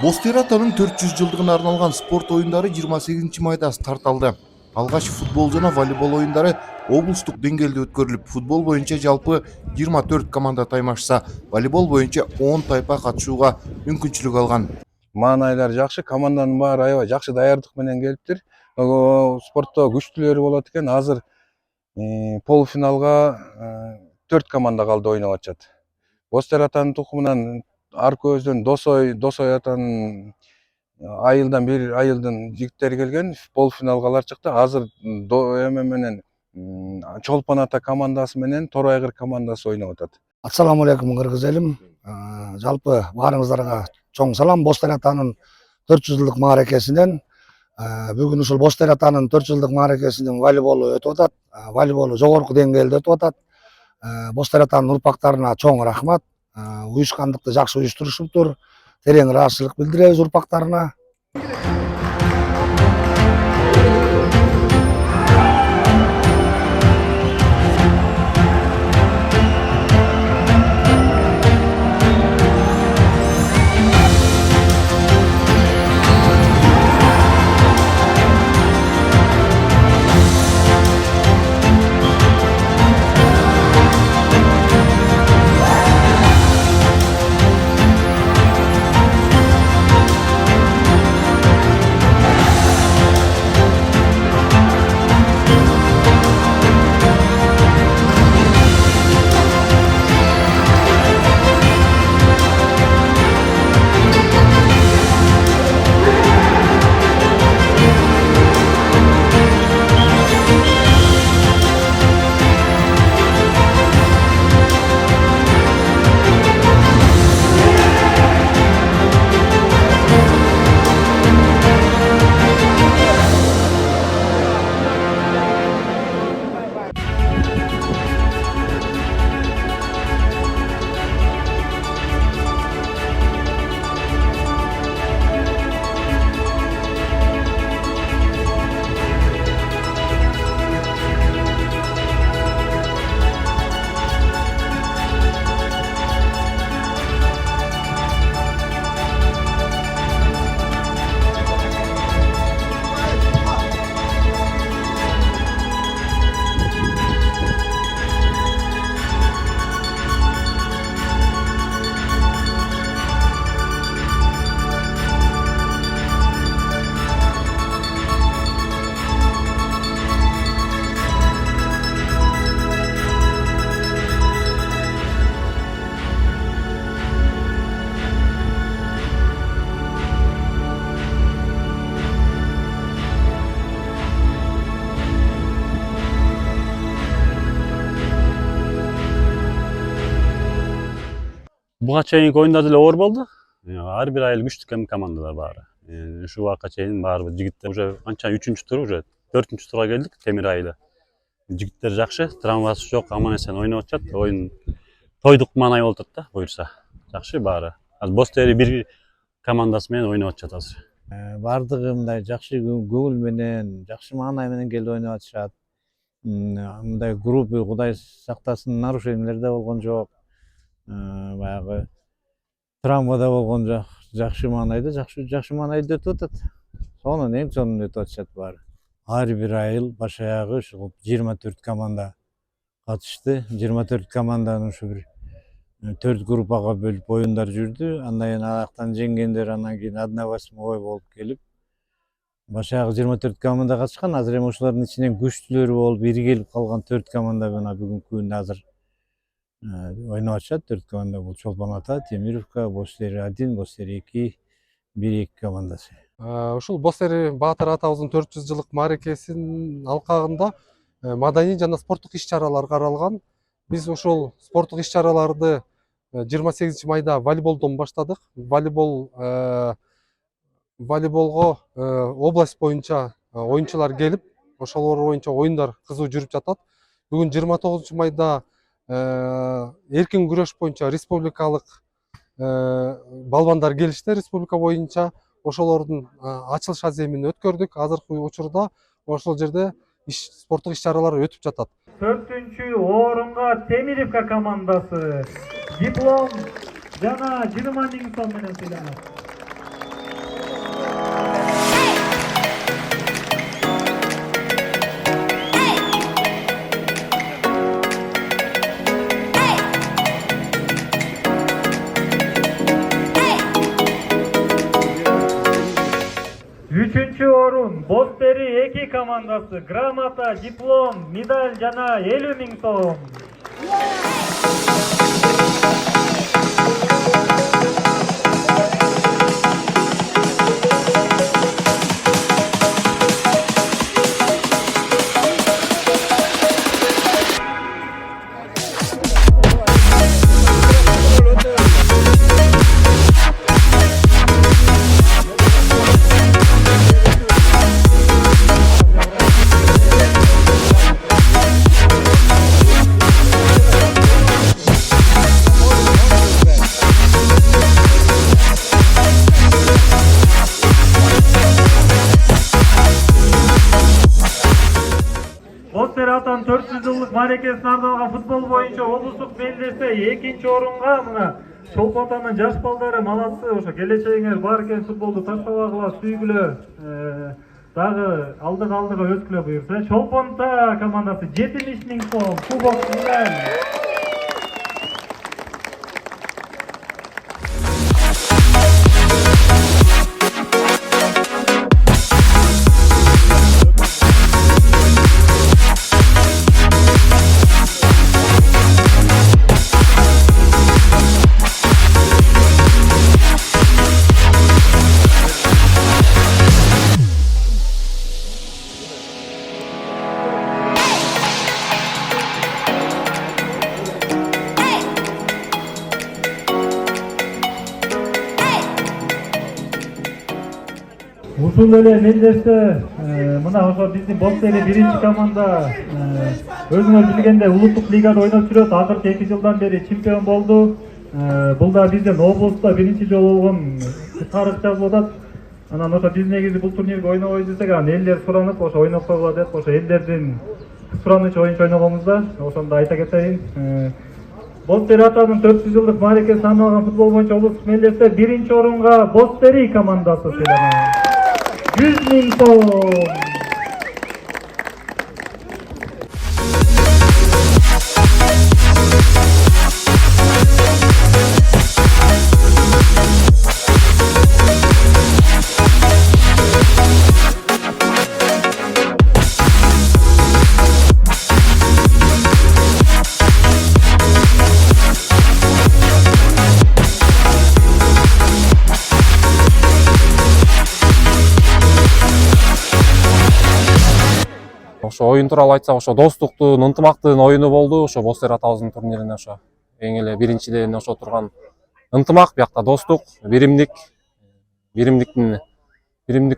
Боз-Тер атанын 400 жылдыгына арналган спорт оюндары 28 майда старт алды. Алгач футбол жана волейбол оюндары облустук деңгээлде өткөрүлүп, футбол боюнча жалпы 24 команда таймашса, волейбол боюнча 10 тайпа катышууга мүмкүнчүлүк алган. Маанайлар жакшы, команданын баары аябай жакшы даярдык менен келиптир. Спортто күчтүүлөрү болот экен. Азыр полуфиналга 4 команда калды ойноп атышат. Боз-Тер атанын тукумунан ар көздөн Досой атанын айылдан бир айылдын жигиттери келген, полуфиналгалар чыкты. Азыр менен Чолпон ата командасы менен Тор Айгыр командасы ойноп атат. Ассаламу алейкум кыргыз элим. Жалпы баарыңыздарга чоң салам. Боз-Тер атанын 400 жылдык мааракесинен бүгүн ушул Боз-Тер атанын 400 жылдык мааракесинин волейболу өтүп атат. Волейболу жогорку деңгээлде өтүп атат. Боз-Тер атанын урпактарына чоң рахмат. Уюшкандыкты жакшы уюштурушуптур. Терең ыраазычылык билдиребиз урпактарына. Буга чейинки оюндар деле оор болду. Ар бир айыл күчтүү командалар баары. Ушу убакка чейин баарыбыз жигиттер уже анча 3-чү тур, уже 4-чү турга келдик Темир айылы. Жигиттер жакшы, травмасы жок, аман эсен ойноп атышат. Оюн тойдук маанай болуп атат да, буюрса. Жакшы баары. Азыр Боз-Тер бир командасы менен ойноп атышат азыр. Бардыгы мындай жакшы көңүл менен, жакшы маанай менен келип ойноп атышат. Мындай группа Кудай сактасын, нарушениялер да болгон жок. Баягы травмада болгон жок. Жакшы маанайда өтүп атат. Сонун эң сонун өтүп атышат баары. Ар бир айыл баш аягы ушул 24 команда катышты. 24 команданын ушу бир 4 группага бөлүп оюндар жүрдү. Андан кийин аяктан жеңгендер анан кийин 1/8 болуп келип, баш аягы 24 команда катышкан. Азыр эми ушулардын ичинен күчтүүлөрү болуп биригелип калган 4 команда менен бүгүнкү күндө азыр ойноп атышат. 4 команда бул Чолпон ата, Темировка, Боз-Тер 1, Боз-Тер 2, 1-2 командасы. Ушул Боз-Тер Баатыр атабыздын 400 жылдык мааракесинин алкагында маданий жана спорттук иш-чаралар каралган. Биз ушул спорттук иш-чараларды 28 майда волейболдон баштадык. Волейболго область боюнча оюнчулар келип, ошолор боюнча оюндар кызуу жүрүп жатат. Бүгүн 29 майда эркин күрөш боюнча республикалык балбандар келишти. Республика боюнча ошолордун ачылыш аземин өткөрдүк. Азыркы учурда ошол жерде спорттук иш-чаралар өтүп жатат. 4-чү орунга Темировка командасы диплом жана 20 000 сом менен сыйланат. командасы грамота, диплом, медаль жана 50 000 сом. Бостер атан 400 жылдык мааракесине арналган футбол боюнча облустук белдеште 2-нчи орунга мына Чолпу атанын жаш балдары малатсы, ошо келечегиңер бар экен, футболду таштабагыла, сүйгүлө, дагы алдыга өткүлө буюрса. Чолпу ата командасы 70 000 сом, кубок менен. Ушул эле мелдеште мына ошо биздин Бостери биринчи команда өзүңөр билгендей улуттук лигада ойноп жүрөт. Акыркы 2 жылдан бери чемпион болду. Бул да биздин облустта биринчи жолу болгон тарых жазылып атат. Анан ошо биз негизи бул турнирге ойнобойт десек, анан элдер суранып ошо ойноп койгула деп, ошо элдердин суранычы боюнча ойногонбуз да. Ошону да айта кетейин. Бостери атанын 400 жылдык мааракесине арналган футбол боюнча облустук мелдеште биринчи орунга Бостери командасы сыйланат. 100 000 сом. Ошо оюн тууралуу айтсак, ошо достуктун, ынтымактын оюну болду. Ошо Бостер атабыздын турнирине ошо эң эле биринчиден ошо турган ынтымак, биякта достук, биримдиктүү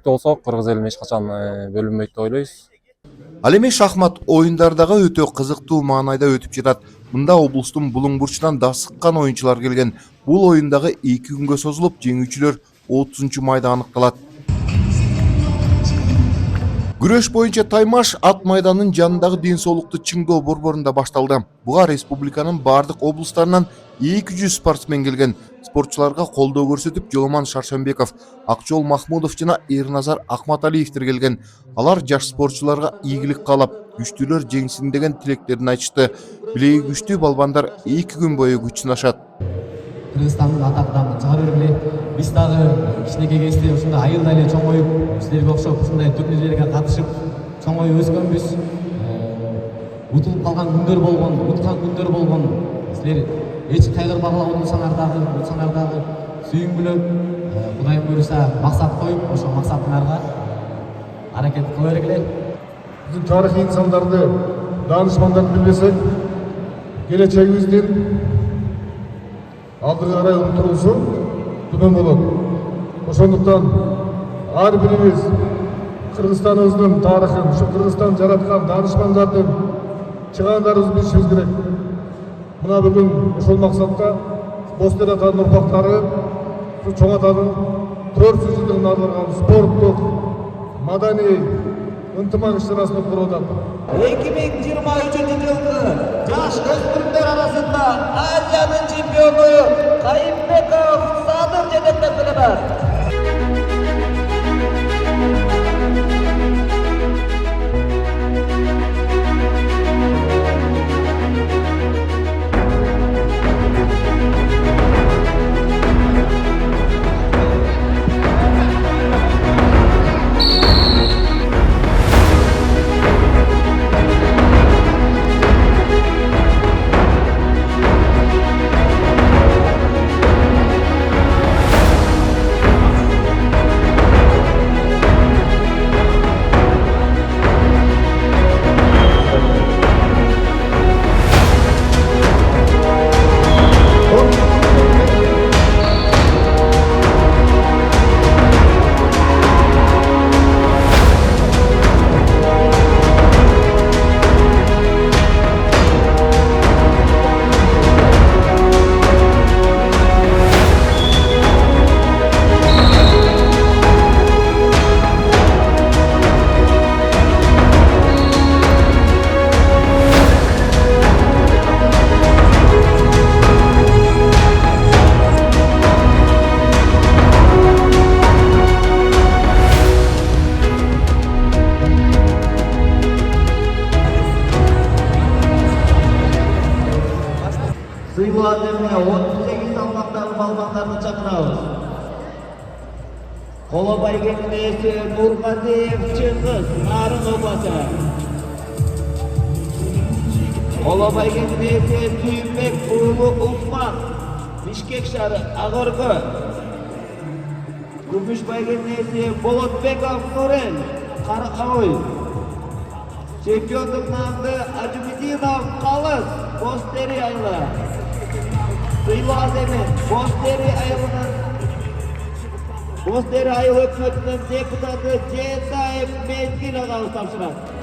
болсок, кыргыз элине эч качан бөлүнбөйт деп ойлойбуз. Ал эми шахмат оюндары дагы өтө кызыктуу маанайда өтүп жатат. Мында облустун булуң бурчунан да сыккан оюнчулар келген. Бул оюн дагы 2 күнгө созулуп, жеңүүчүлөр 30 майда аныкталат. Күрөш боюнча таймаш ат майданын жанындагы ден соолукту чыңдоо борборунда башталды. Буга республиканын бардык облустарынан 200 спортсмен келген. Спортчуларга колдоо көрсөтүп Жоломан Шаршенбеков, Акчол Махмудов жана Эрназар Акматалиевтер келген. Алар жаш спортчуларга ийгилик каалап, күчтүүлөр жеңсин деген тилектерин айтышты. Билеги күчтүү балбандар 2 күн бою күч сынашат. Кыргызстандын атактан чыгара бергиле. Биз дагы кичинекей кезде ушундай айылда эле чоңоюп, силерге окшоп ушундай турнирлерге катышып, чоңоюп өскөнбүз. Утулуп калган күндөр болгон, уткан күндөр болгон. Силер эч кайгырбагыла унутсаңар дагы сүйүнгүлө, Кудайым буйруса максат коюп, ошо максатыңарга аракет кыла бергиле. Биздин тарыхый инсандарды, данышмандарды билбесек, келечегибиздин алдыга карай умтулуусу төмөн болот. Ошондуктан ар бирибиз Кыргызстаныбыздын тарыхын, ушу Кыргызстан жараткан данышмандардын чыгаандарыбызды билишибиз керек. Мына бүгүн ошол максатта Бостер атанын урпактары чоң атанын 400 жылдыгына арналган спорттук, маданий ынтымак иш-чарасын өткөрүп атат. 2023 жылғы жаш өспүрүмдөр арасында Азиянын чемпиону Кайымбеков Садыр жетектешилиги. Сыйлуу аземine 38 салмактагы балбандарды чакырабыз. Коло байгенин ээси Нургазиев Чыңгыз, Нарын обласы. Коло байгенин ээси Сүйүнбек уулу Усман, Бишкек шаары, Агыркы. Күмүш байгенин ээси Болотбеков Нурел, Каракабый. Чемпиондук намды Ажумидинов Калыс, Бостери айылы. Сыйлуу аземи Бостери айыл өкмөтүнүн депутаты Жетаев Мезгил агабыз тапшырат.